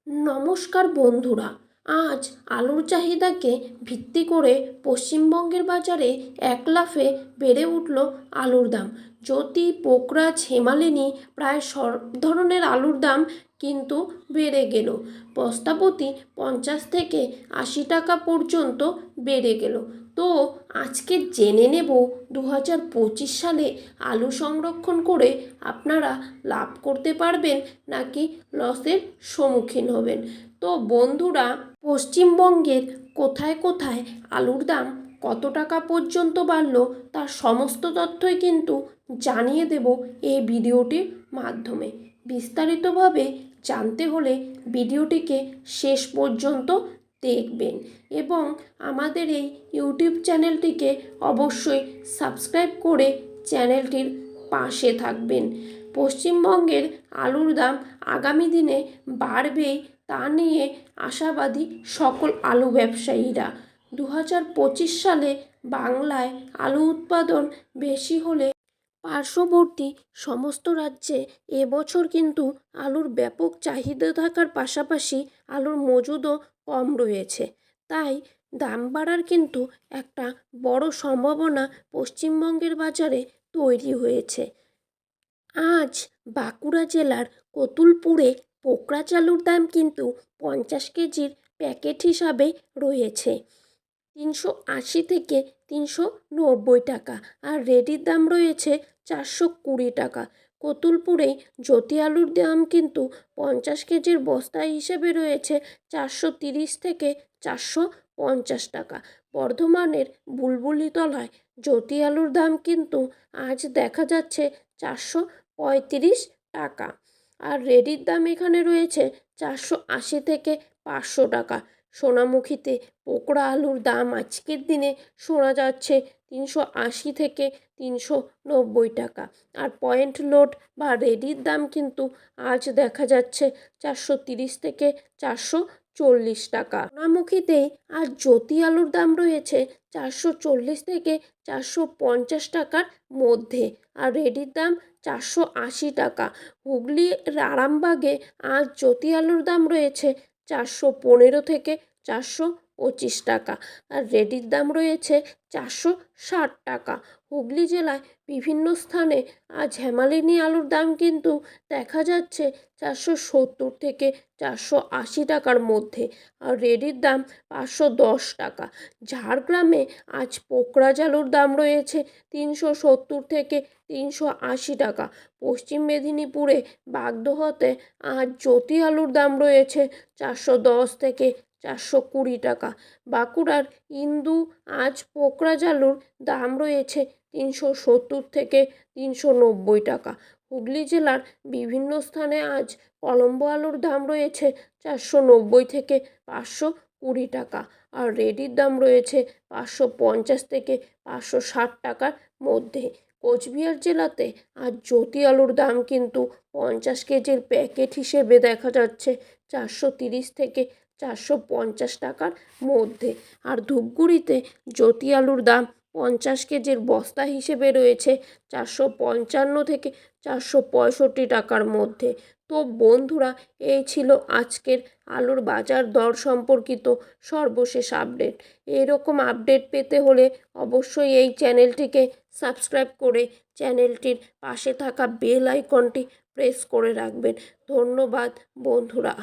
নমস্কার বন্ধুরা, আজ আলুর চাহিদাকে ভিত্তি করে পশ্চিমবঙ্গের বাজারে এক লাফে বেড়ে উঠল আলুর দাম। জ্যোতি, পোকরাজ, হেমালিনী প্রায় সব ধরনের আলুর দাম কিন্তু বেড়ে গেল। বস্তাপ্রতি 50 থেকে 80 টাকা পর্যন্ত বেড়ে গেল। তো আজকে জেনে নেব 2025 সালে আলু সংরক্ষণ করে আপনারা লাভ করতে পারবেন নাকি লসের সম্মুখীন হবেন। তো বন্ধুরা, পশ্চিমবঙ্গের কোথায় কোথায় আলুর দাম কত টাকা পর্যন্ত বাড়লো তার সমস্ত তথ্যই কিন্তু জানিয়ে দেব এই ভিডিওটির মাধ্যমে। বিস্তারিতভাবে জানতে হলে ভিডিওটিকে শেষ পর্যন্ত দেখবেন এবং আমাদের এই ইউটিউব চ্যানেলটিকে অবশ্যই সাবস্ক্রাইব করে চ্যানেলটির পাশে থাকবেন। পশ্চিমবঙ্গের আলুর দাম আগামী দিনে বাড়বেই তা নিয়ে আশাবাদী সকল আলু ব্যবসায়ীরা। 2025 সালে বাংলায় আলু উৎপাদন বেশি হলে পার্শ্ববর্তী সমস্ত রাজ্যে এবছর কিন্তু আলুর ব্যাপক চাহিদা থাকার পাশাপাশি আলুর মজুদও কম রয়েছে। তাই দাম বাড়ার কিন্তু একটা বড় সম্ভাবনা পশ্চিমবঙ্গের বাজারে তৈরি হয়েছে। আজ বাঁকুড়া জেলার কতুলপুরে পোকরাজ আলুর দাম কিন্তু 50 কেজির প্যাকেট হিসাবে রয়েছে 380 থেকে 390 টাকা, আর রেডির দাম রয়েছে 420 টাকা। কতুলপুরে জ্যোতি আলুর দাম কিন্তু 50 কেজির বস্তা হিসেবে রয়েছে 430 থেকে 450 টাকা। বর্ধমানের বুলবুলিতলায় জ্যোতি আলুর দাম কিন্তু আজ দেখা যাচ্ছে 435 টাকা, আর রেডির দাম এখানে রয়েছে 480 থেকে 500 টাকা। সোনামুখীতে পোকরা আলুর দাম আজকের দিনে শোনা যাচ্ছে 380 থেকে 390 টাকা, আর পয়েন্ট লোড বা রেডির দাম কিন্তু আজ দেখা যাচ্ছে 430 থেকে 440 টাকা। সোনামুখীতে আজ জ্যোতি আলুর দাম রয়েছে 440 থেকে 450 টাকার মধ্যে, আর রেডির দাম 480 টাকা। হুগলির আরামবাগে আজ জ্যোতি আলুর দাম রয়েছে 415 থেকে 425 টাকা, আর রেডির দাম রয়েছে 460 টাকা। হুগলি জেলায় বিভিন্ন স্থানে আজ হেমালিনী আলুর দাম কিন্তু দেখা যাচ্ছে 470 থেকে 480 টাকার মধ্যে, আর রেডির দাম 510 টাকা। ঝাড়গ্রামে আজ পোকরাজ আলুর দাম রয়েছে 370 থেকে 380 টাকা। পশ্চিম মেদিনীপুরে বাগদহতে আজ জ্যোতি আলুর দাম রয়েছে 410 থেকে 420 টাকা। বাঁকুড়ার ইন্দু আজ পোকরাজ আলুর দাম রয়েছে 370 থেকে 390 টাকা। হুগলি জেলার বিভিন্ন স্থানে আজ কলম্বো আলুর দাম রয়েছে 490 থেকে 520 টাকা, আর রেডির দাম রয়েছে 550 থেকে 560 টাকার মধ্যে। কোচবিহার জেলাতে আজ জ্যোতি আলুর দাম কিন্তু 50 কেজির প্যাকেট হিসেবে দেখা যাচ্ছে 430 থেকে 450 টাকার মধ্যে, আর ধূপগুড়িতে জ্যোতি আলুর দাম 50 কেজির বস্তা হিসেবে রয়েছে 455 থেকে 465 টাকার মধ্যে। তো বন্ধুরা, এই ছিল আজকের আলুর বাজার দর সম্পর্কিত সর্বশেষ আপডেট। এরকম আপডেট পেতে হলে অবশ্যই এই চ্যানেলটিকে সাবস্ক্রাইব করে চ্যানেলটির পাশে থাকা বেল আইকনটি প্রেস করে রাখবেন। ধন্যবাদ বন্ধুরা।